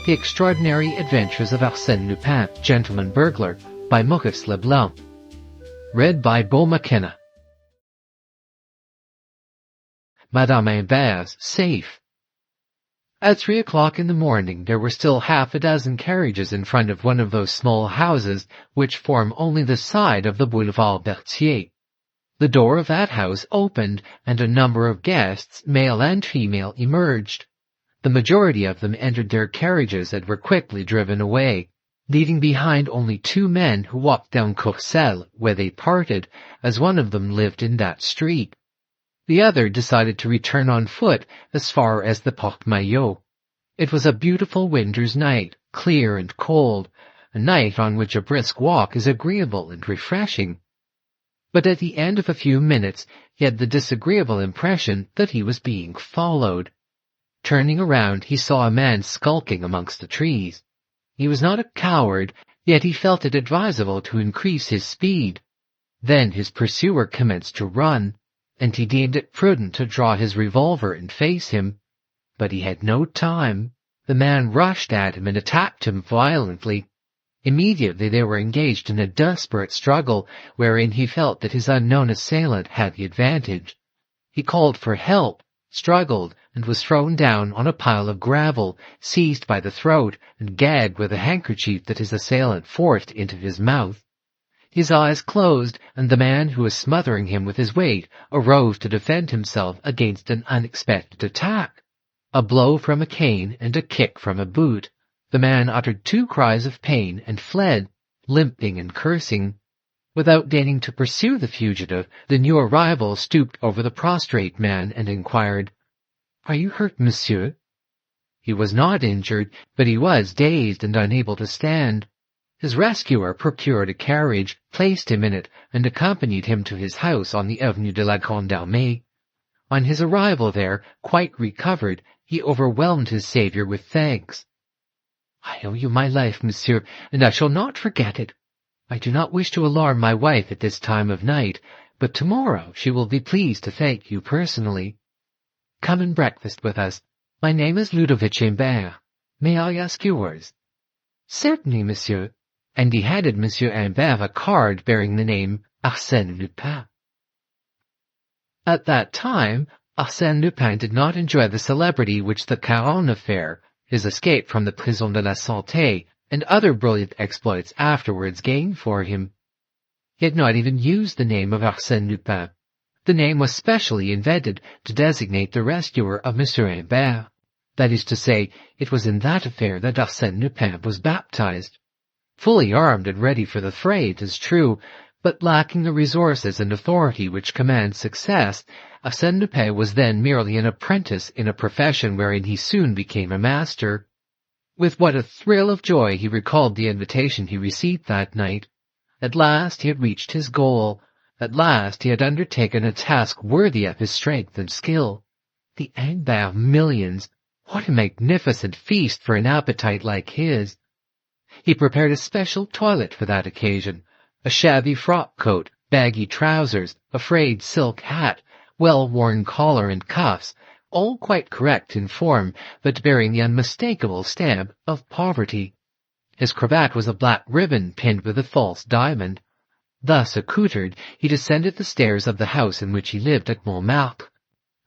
The Extraordinary Adventures of Arsène Lupin, Gentleman Burglar, by Maurice Leblanc. Read by Beau McKenna. Madame Imbert's safe. At 3 o'clock in the morning there were still half a dozen carriages in front of one of those small houses which form only the side of the Boulevard Berthier. The door of that house opened, and a number of guests, male and female, emerged. The majority of them entered their carriages and were quickly driven away, leaving behind only 2 men who walked down Courcelles, where they parted, as one of them lived in that street. The other decided to return on foot as far as the Porte Maillot. It was a beautiful winter's night, clear and cold, a night on which a brisk walk is agreeable and refreshing. But at the end of a few minutes he had the disagreeable impression that he was being followed. Turning around, he saw a man skulking amongst the trees. He was not a coward, yet he felt it advisable to increase his speed. Then his pursuer commenced to run, and he deemed it prudent to draw his revolver and face him. But he had no time. The man rushed at him and attacked him violently. Immediately they were engaged in a desperate struggle, wherein he felt that his unknown assailant had the advantage. He called for help, struggled, and was thrown down on a pile of gravel, seized by the throat, and gagged with a handkerchief that his assailant forced into his mouth. His eyes closed, and the man who was smothering him with his weight arose to defend himself against an unexpected attack. A blow from a cane and a kick from a boot. The man uttered 2 cries of pain and fled, limping and cursing. Without deigning to pursue the fugitive, the new arrival stooped over the prostrate man and inquired, "Are you hurt, monsieur?" He was not injured, but he was dazed and unable to stand. His rescuer procured a carriage, placed him in it, and accompanied him to his house on the Avenue de la Grande Armée. On his arrival there, quite recovered, he overwhelmed his saviour with thanks. "I owe you my life, monsieur, and I shall not forget it. I do not wish to alarm my wife at this time of night, but tomorrow she will be pleased to thank you personally. Come and breakfast with us. My name is Ludovic Imbert. May I ask yours?" "Certainly, monsieur." And he handed Monsieur Imbert a card bearing the name Arsène Lupin. At that time, Arsène Lupin did not enjoy the celebrity which the Caron affair, his escape from the Prison de la Santé, and other brilliant exploits afterwards gained for him. He had not even used the name of Arsène Lupin. The name was specially invented to designate the rescuer of Monsieur Imbert. That is to say, it was in that affair that Arsène Lupin was baptized. Fully armed and ready for the fray, it is true, but lacking the resources and authority which command success, Arsène Lupin was then merely an apprentice in a profession wherein he soon became a master. With what a thrill of joy he recalled the invitation he received that night. At last he had reached his goal. At last he had undertaken a task worthy of his strength and skill. The Imbert millions! What a magnificent feast for an appetite like his! He prepared a special toilet for that occasion. A shabby frock coat, baggy trousers, a frayed silk hat, well-worn collar and cuffs, all quite correct in form, but bearing the unmistakable stamp of poverty. His cravat was a black ribbon pinned with a false diamond. Thus accoutred, he descended the stairs of the house in which he lived at Montmartre.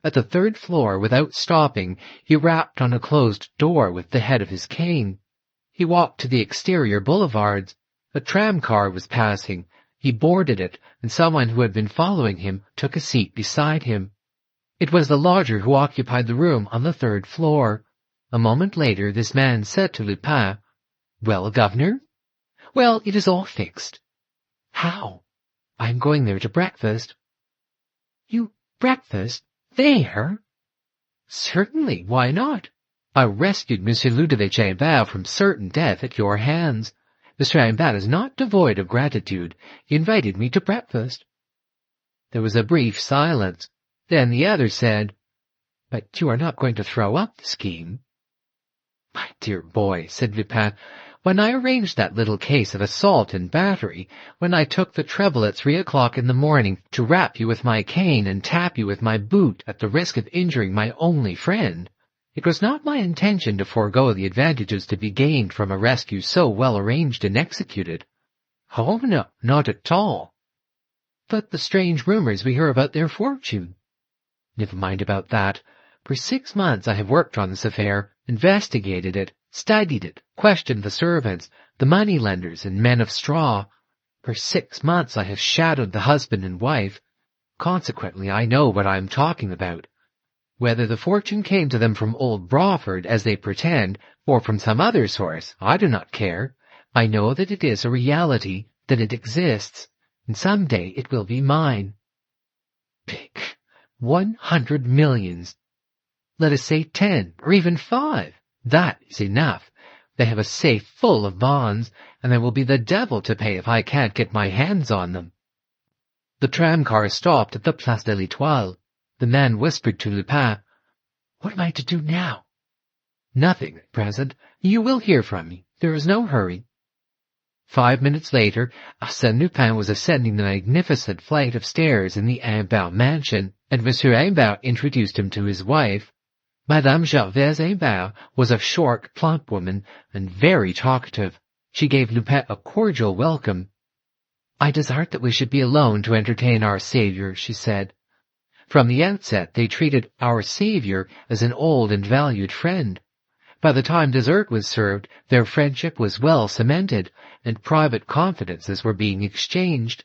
At the 3rd floor, without stopping, he rapped on a closed door with the head of his cane. He walked to the exterior boulevards. A tram-car was passing. He boarded it, and someone who had been following him took a seat beside him. It was the lodger who occupied the room on the 3rd floor. A moment later this man said to Lupin, "Well, governor?" "Well, it is all fixed." "How?" "I am going there to breakfast." "You breakfast? There?" "Certainly, why not? I rescued Monsieur Ludovic Imbert from certain death at your hands. Monsieur Imbert is not devoid of gratitude. He invited me to breakfast." There was a brief silence. Then the other said, "But you are not going to throw up the scheme?" "My dear boy," said Lupin, "when I arranged that little case of assault and battery, when I took the trouble at 3 o'clock in the morning to rap you with my cane and tap you with my boot at the risk of injuring my only friend, It was not my intention to forego the advantages to be gained from a rescue so well arranged and executed. Oh no, not at all. But the strange rumors we hear about their fortune. Never mind about that. For 6 months I have worked on this affair, investigated it, studied it, questioned the servants, the money-lenders and men of straw. For 6 months I have shadowed the husband and wife. Consequently, I know what I am talking about. Whether the fortune came to them from old Brawford, as they pretend, or from some other source, I do not care. I know that it is a reality, that it exists, and some day it will be mine. Big. 100 millions. Let us say 10, or even 5. That is enough. They have a safe full of bonds, and there will be the devil to pay if I can't get my hands on them. The tramcar stopped at the Place de l'Étoile. The man whispered to Lupin, "What am I to do now?" "Nothing at present. You will hear from me. There is no hurry." 5 minutes later, Arsène Lupin was ascending the magnificent flight of stairs in the Imbert mansion, and Monsieur Imbert introduced him to his wife. Madame Gervaise Imbert was a short, plump woman, and very talkative. She gave Lupin a cordial welcome. "I desired that we should be alone to entertain our Saviour," she said. From the outset they treated our Saviour as an old and valued friend. By the time dessert was served, their friendship was well cemented, and private confidences were being exchanged.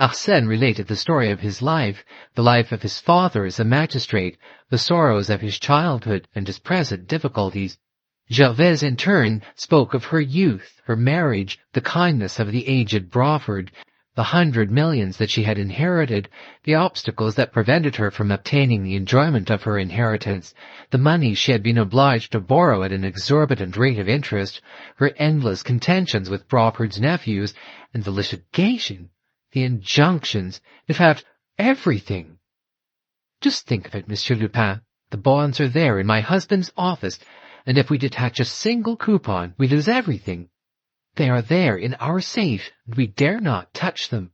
Arsène related the story of his life, the life of his father as a magistrate, the sorrows of his childhood and his present difficulties. Gervaise in turn spoke of her youth, her marriage, the kindness of the aged Brawford, the 100 millions that she had inherited, the obstacles that prevented her from obtaining the enjoyment of her inheritance, the money she had been obliged to borrow at an exorbitant rate of interest, her endless contentions with Brawford's nephews, and the litigation, the injunctions, in fact, everything. Just think of it, Monsieur Lupin. The bonds are there in my husband's office, and if we detach a single coupon, we lose everything. They are there in our safe, and we dare not touch them.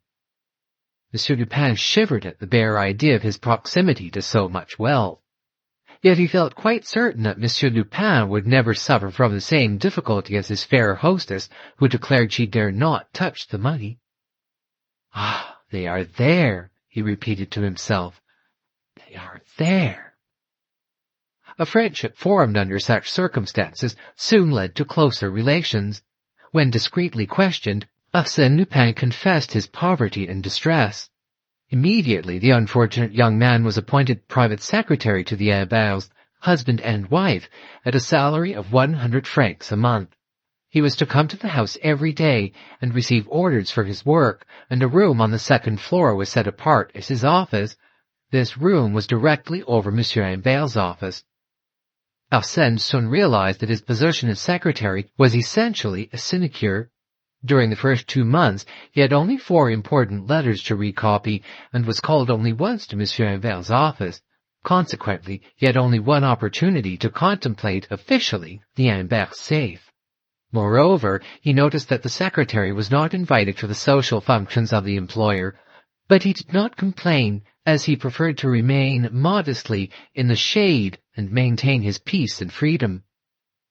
Monsieur Lupin shivered at the bare idea of his proximity to so much wealth. Yet he felt quite certain that Monsieur Lupin would never suffer from the same difficulty as his fair hostess, who declared she dare not touch the money. "Ah, they are there," he repeated to himself. "They are there." A friendship formed under such circumstances soon led to closer relations. When discreetly questioned, Arsène Lupin confessed his poverty and distress. Immediately the unfortunate young man was appointed private secretary to the Imberts, husband and wife, at a salary of 100 francs a month. He was to come to the house every day and receive orders for his work, and a room on the second floor was set apart as his office. This room was directly over Monsieur Imbert's office. Arsène soon realized that his position as secretary was essentially a sinecure. During the first 2 months, he had only 4 important letters to recopy, and was called only once to Monsieur Imbert's office. Consequently, he had only one opportunity to contemplate officially the Imbert safe. Moreover, he noticed that the secretary was not invited to the social functions of the employer, but he did not complain, as he preferred to remain modestly in the shade and maintain his peace and freedom.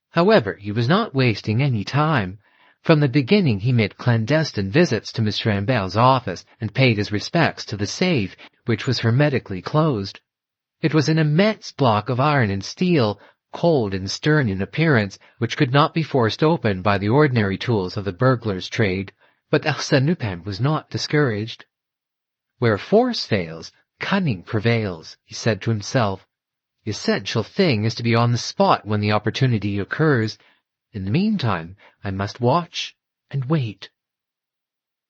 However, he was not wasting any time. From the beginning he made clandestine visits to Monsieur Imbert's office and paid his respects to the safe, which was hermetically closed. It was an immense block of iron and steel, cold and stern in appearance, which could not be forced open by the ordinary tools of the burglar's trade, but Arsène Lupin was not discouraged. "Where force fails, cunning prevails," he said to himself. "The essential thing is to be on the spot when the opportunity occurs. In the meantime, I must watch and wait."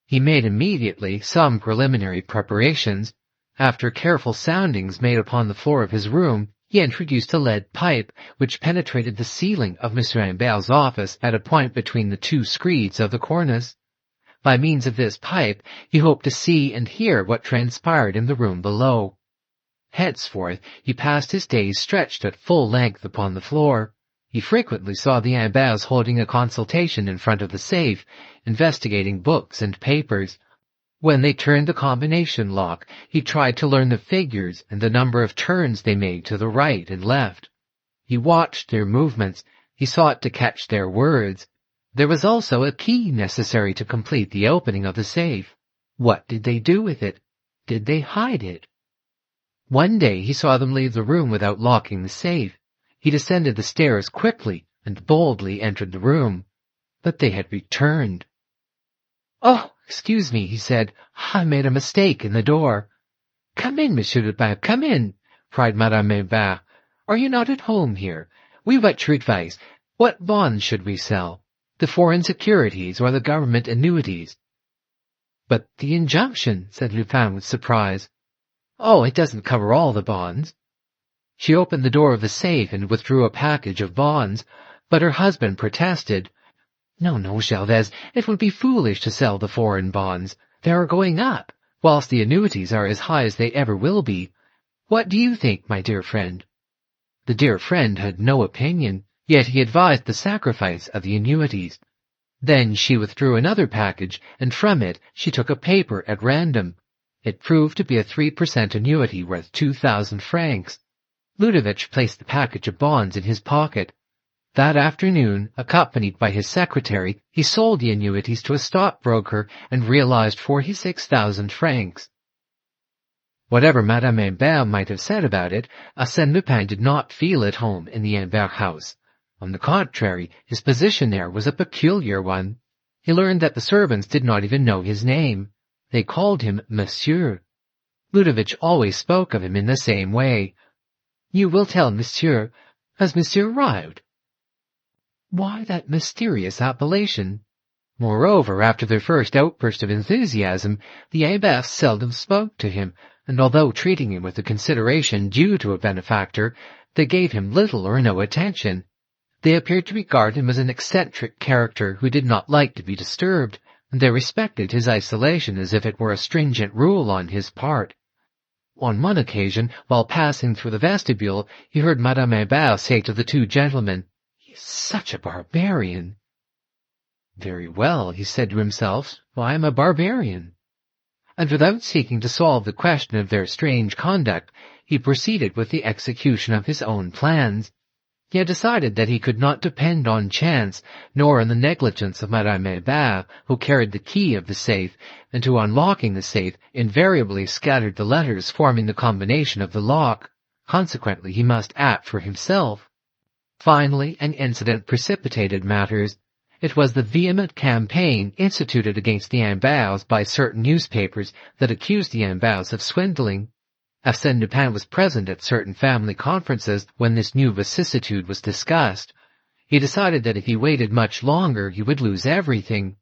He made immediately some preliminary preparations. After careful soundings made upon the floor of his room, he introduced a lead pipe which penetrated the ceiling of Monsieur Imbert's office at a point between the 2 screeds of the cornice. By means of this pipe, he hoped to see and hear what transpired in the room below. Henceforth, he passed his days stretched at full length upon the floor. He frequently saw the Imberts holding a consultation in front of the safe, investigating books and papers. When they turned the combination lock, he tried to learn the figures and the number of turns they made to the right and left. He watched their movements. He sought to catch their words. There was also a key necessary to complete the opening of the safe. What did they do with it? Did they hide it? One day he saw them leave the room without locking the safe. He descended the stairs quickly and boldly entered the room. But they had returned. "Oh, excuse me," he said. "I made a mistake in the door." "Come in, Monsieur Lupin, come in," cried Madame Imbert. "Are you not at home here? We want your advice. What bonds should we sell? The foreign securities or the government annuities?" "But the injunction," said Lupin with surprise. "Oh, it doesn't cover all the bonds." She opened the door of the safe and withdrew a package of bonds, but her husband protested. "No, no, Gervaise, it would be foolish to sell the foreign bonds. They are going up, whilst the annuities are as high as they ever will be. What do you think, my dear friend?" The dear friend had no opinion, yet he advised the sacrifice of the annuities. Then she withdrew another package, and from it she took a paper at random. It proved to be a 3% annuity worth 2,000 francs. Ludovic placed the package of bonds in his pocket. That afternoon, accompanied by his secretary, he sold the annuities to a stockbroker and realized 46,000 francs. Whatever Madame Imbert might have said about it, Arsène Lupin did not feel at home in the Imbert house. On the contrary, his position there was a peculiar one. He learned that the servants did not even know his name. They called him Monsieur. Ludovic always spoke of him in the same way. "You will tell Monsieur. Has Monsieur arrived?" Why that mysterious appellation? Moreover, after their first outburst of enthusiasm, the Imberts seldom spoke to him, and although treating him with the consideration due to a benefactor, they gave him little or no attention. They appeared to regard him as an eccentric character who did not like to be disturbed, and they respected his isolation as if it were a stringent rule on his part. On one occasion, while passing through the vestibule, he heard Madame Imbert say to the two gentlemen, "He is such a barbarian." "Very well," he said to himself, "I am a barbarian." And without seeking to solve the question of their strange conduct, he proceeded with the execution of his own plans. He had decided that he could not depend on chance, nor on the negligence of Madame Imbert, who carried the key of the safe, and who, unlocking the safe, invariably scattered the letters forming the combination of the lock. Consequently, he must act for himself. Finally, an incident precipitated matters. It was the vehement campaign instituted against the Imberts by certain newspapers that accused the Imberts of swindling. Arsène Lupin was present at certain family conferences when this new vicissitude was discussed. He decided that if he waited much longer, he would lose everything.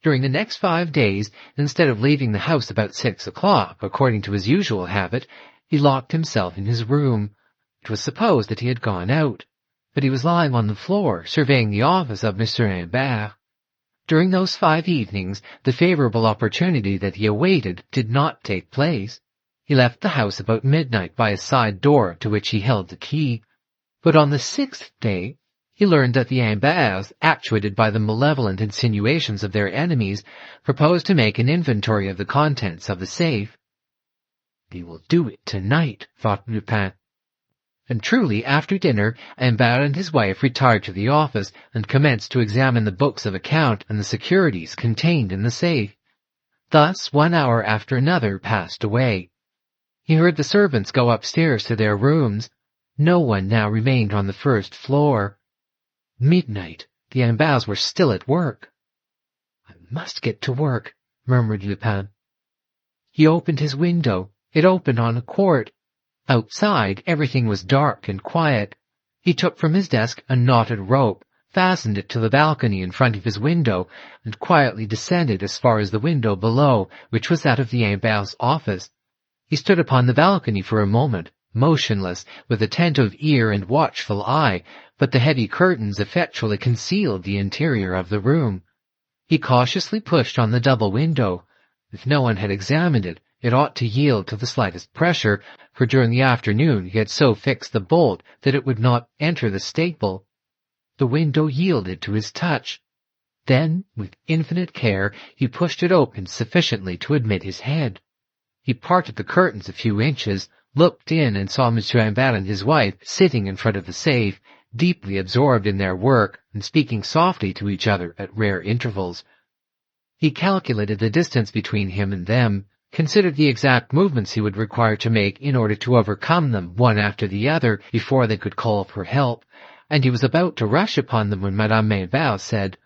During the next 5 days, instead of leaving the house about 6 o'clock, according to his usual habit, he locked himself in his room. It was supposed that he had gone out, but he was lying on the floor, surveying the office of Monsieur Imbert. During those 5 evenings, the favorable opportunity that he awaited did not take place. He left the house about midnight by a side door to which he held the key. But on the 6th day, he learned that the Imberts, actuated by the malevolent insinuations of their enemies, proposed to make an inventory of the contents of the safe. "They will do it tonight," thought Lupin. And truly, after dinner, Imbert and his wife retired to the office and commenced to examine the books of account and the securities contained in the safe. Thus 1 hour after another passed away. He heard the servants go upstairs to their rooms. No one now remained on the first floor. Midnight. The Imberts were still at work. "I must get to work," murmured Lupin. He opened his window. It opened on a court. Outside, everything was dark and quiet. He took from his desk a knotted rope, fastened it to the balcony in front of his window, and quietly descended as far as the window below, which was that of the Imberts' office. He stood upon the balcony for a moment, motionless, with attentive ear and watchful eye, but the heavy curtains effectually concealed the interior of the room. He cautiously pushed on the double window. If no one had examined it, it ought to yield to the slightest pressure, for during the afternoon he had so fixed the bolt that it would not enter the staple. The window yielded to his touch. Then, with infinite care, he pushed it open sufficiently to admit his head. He parted the curtains a few inches, looked in and saw Monsieur Imbert and his wife sitting in front of the safe, deeply absorbed in their work and speaking softly to each other at rare intervals. He calculated the distance between him and them, considered the exact movements he would require to make in order to overcome them one after the other before they could call for help, and he was about to rush upon them when Madame Imbert said,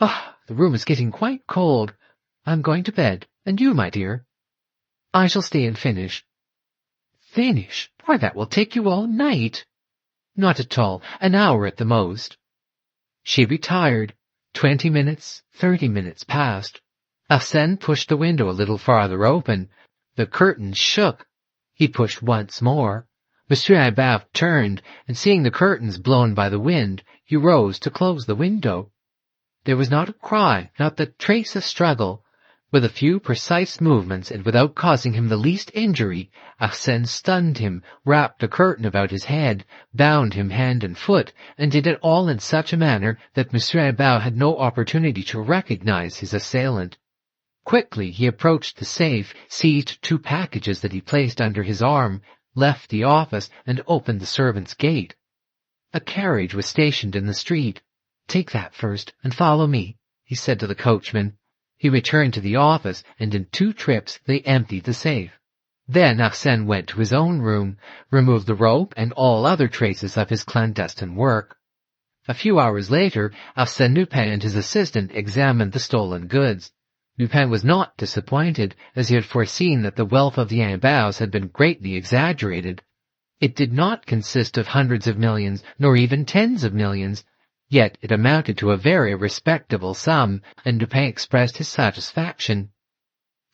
"Ah, the room is getting quite cold. I'm going to bed, and you, my dear?" "I shall stay and finish." "Finish? Why, that will take you all night." "Not at all, an hour at the most." She retired. 20 minutes, 30 minutes passed. Arsène pushed the window a little farther open. The curtains shook. He pushed once more. Monsieur Imbert turned, and seeing the curtains blown by the wind, he rose to close the window. There was not a cry, not the trace of struggle. With a few precise movements, and without causing him the least injury, Arsène stunned him, wrapped a curtain about his head, bound him hand and foot, and did it all in such a manner that Monsieur Imbert had no opportunity to recognize his assailant. Quickly he approached the safe, seized 2 packages that he placed under his arm, left the office, and opened the servants' gate. A carriage was stationed in the street. "Take that first, and follow me," he said to the coachman. He returned to the office, and in 2 trips they emptied the safe. Then Arsène went to his own room, removed the rope and all other traces of his clandestine work. A few hours later, Arsène Lupin and his assistant examined the stolen goods. Lupin was not disappointed, as he had foreseen that the wealth of the Imberts had been greatly exaggerated. It did not consist of hundreds of millions, nor even tens of millions. Yet it amounted to a very respectable sum, and Lupin expressed his satisfaction.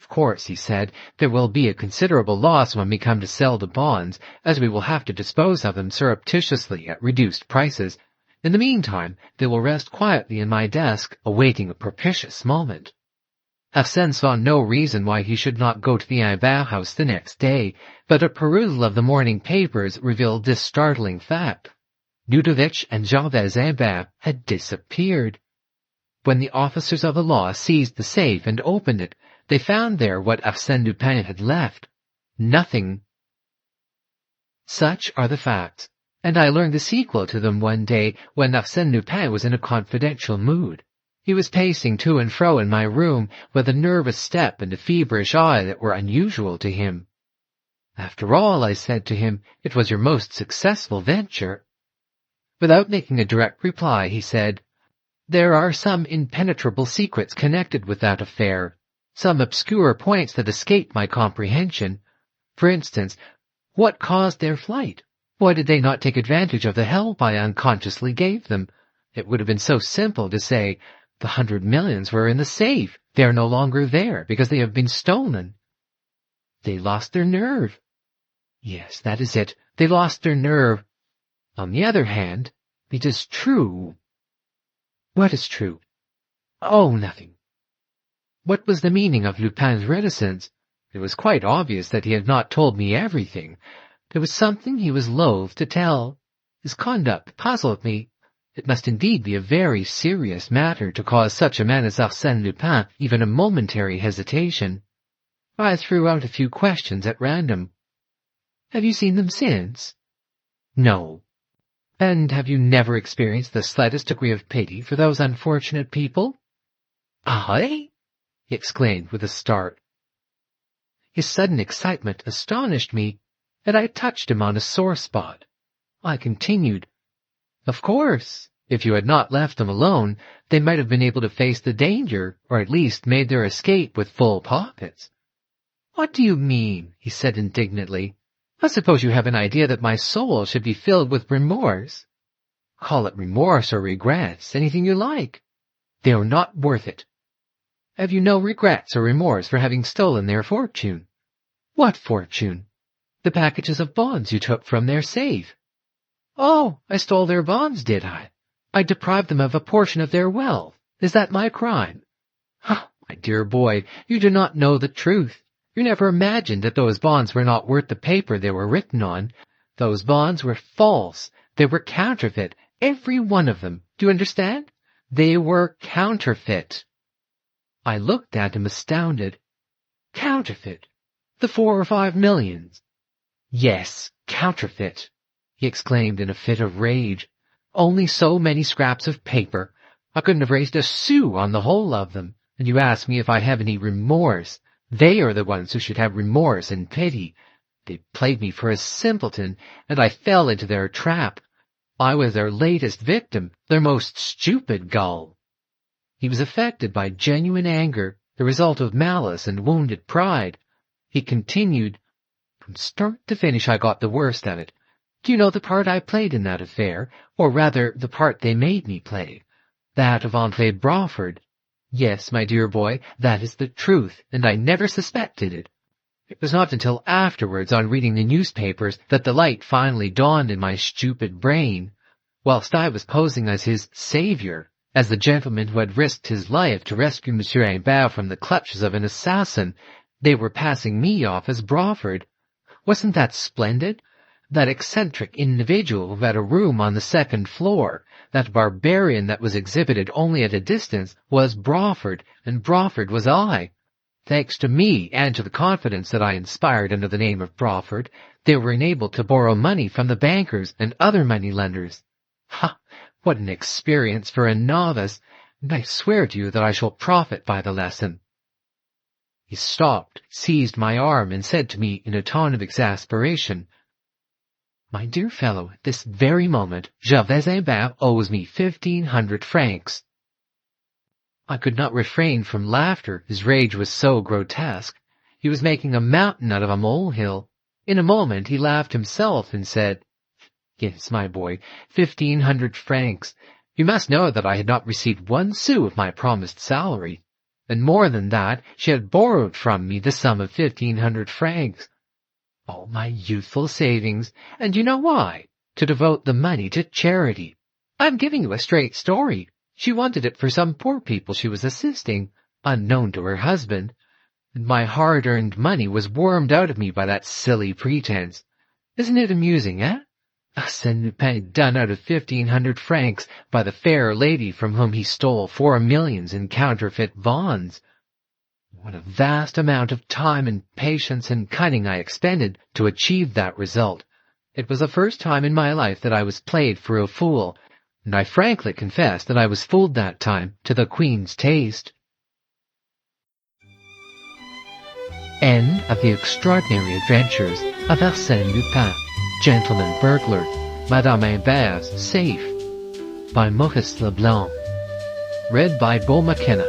"Of course," he said, "there will be a considerable loss when we come to sell the bonds, as we will have to dispose of them surreptitiously at reduced prices. In the meantime, they will rest quietly in my desk, awaiting a propitious moment." Arsène saw no reason why he should not go to the Imbert house the next day, but a perusal of the morning papers revealed this startling fact. Ludovic and Gervaise Imbert had disappeared. When the officers of the law seized the safe and opened it, they found there what Arsène Lupin had left. Nothing. Such are the facts, and I learned the sequel to them one day when Arsène Lupin was in a confidential mood. He was pacing to and fro in my room with a nervous step and a feverish eye that were unusual to him. "After all," I said to him, "it was your most successful venture." Without making a direct reply, he said, "There are some impenetrable secrets connected with that affair, some obscure points that escape my comprehension. For instance, what caused their flight? Why did they not take advantage of the help I unconsciously gave them? It would have been so simple to say, 100 millions were in the safe. They are no longer there because they have been stolen." "They lost their nerve." "Yes, that is it. They lost their nerve. On the other hand, it is true." "What is true?" "Oh, nothing." What was the meaning of Lupin's reticence? It was quite obvious that he had not told me everything. There was something he was loath to tell. His conduct puzzled me. It must indeed be a very serious matter to cause such a man as Arsène Lupin even a momentary hesitation. I threw out a few questions at random. "Have you seen them since?" "No." "And have you never experienced the slightest degree of pity for those unfortunate people?" "I?" he exclaimed with a start. His sudden excitement astonished me, and I touched him on a sore spot. I continued, "Of course, if you had not left them alone, they might have been able to face the danger, or at least made their escape with full pockets." "What do you mean?" he said indignantly. "I suppose you have an idea that my soul should be filled with remorse." "Call it remorse or regrets, anything you like." "They are not worth it." "Have you no regrets or remorse for having stolen their fortune?" "What fortune?" "The packages of bonds you took from their safe." "Oh, I stole their bonds, did I? I deprived them of a portion of their wealth. Is that my crime?" "Ah, my dear boy, you do not know the truth. You never imagined that those bonds were not worth the paper they were written on. Those bonds were false. They were counterfeit, every one of them. Do you understand? They were counterfeit." I looked at him astounded. "Counterfeit? The 4 or 5 millions?" Yes, counterfeit, he exclaimed in a fit of rage. Only so many scraps of paper. I couldn't have raised a sou on the whole of them, and you ask me if I have any remorse. They are the ones who should have remorse and pity. They played me for a simpleton, and I fell into their trap. I was their latest victim, their most stupid gull. He was affected by genuine anger, the result of malice and wounded pride. He continued, "From start to finish I got the worst of it. Do you know the part I played in that affair, or rather the part they made me play? That of Andre Brawford. Yes, my dear boy, that is the truth, and I never suspected it. It was not until afterwards, on reading the newspapers, that the light finally dawned in my stupid brain. Whilst I was posing as his saviour, as the gentleman who had risked his life to rescue Monsieur Imbert from the clutches of an assassin, they were passing me off as Brawford. Wasn't that splendid? That eccentric individual who had a room on the second floor, that barbarian that was exhibited only at a distance, was Brawford, and Brawford was I. Thanks to me and to the confidence that I inspired under the name of Brawford, they were enabled to borrow money from the bankers and other money-lenders. Ha! What an experience for a novice, and I swear to you that I shall profit by the lesson." He stopped, seized my arm, and said to me in a tone of exasperation, "My dear fellow, at this very moment, Gervais Imbert owes me 1,500 francs. I could not refrain from laughter, his rage was so grotesque. He was making a mountain out of a molehill. In a moment he laughed himself and said, "Yes, my boy, 1,500 francs. You must know that I had not received 1 sou of my promised salary. And more than that, she had borrowed from me the sum of 1,500 francs. Oh, my youthful savings, and you know why? To devote the money to charity. I'm giving you a straight story. She wanted it for some poor people she was assisting, unknown to her husband, and my hard-earned money was wormed out of me by that silly pretense. Isn't it amusing, eh? Arsène Lupin done out of 1,500 francs by the fair lady from whom he stole 4 millions in counterfeit bonds. What a vast amount of time and patience and cunning I expended to achieve that result. It was the first time in my life that I was played for a fool, and I frankly confess that I was fooled that time to the Queen's taste." End of the extraordinary adventures of Arsène Lupin, Gentleman Burglar, Madame Imbert's Safe, by Maurice Leblanc. Read by Beau McKenna.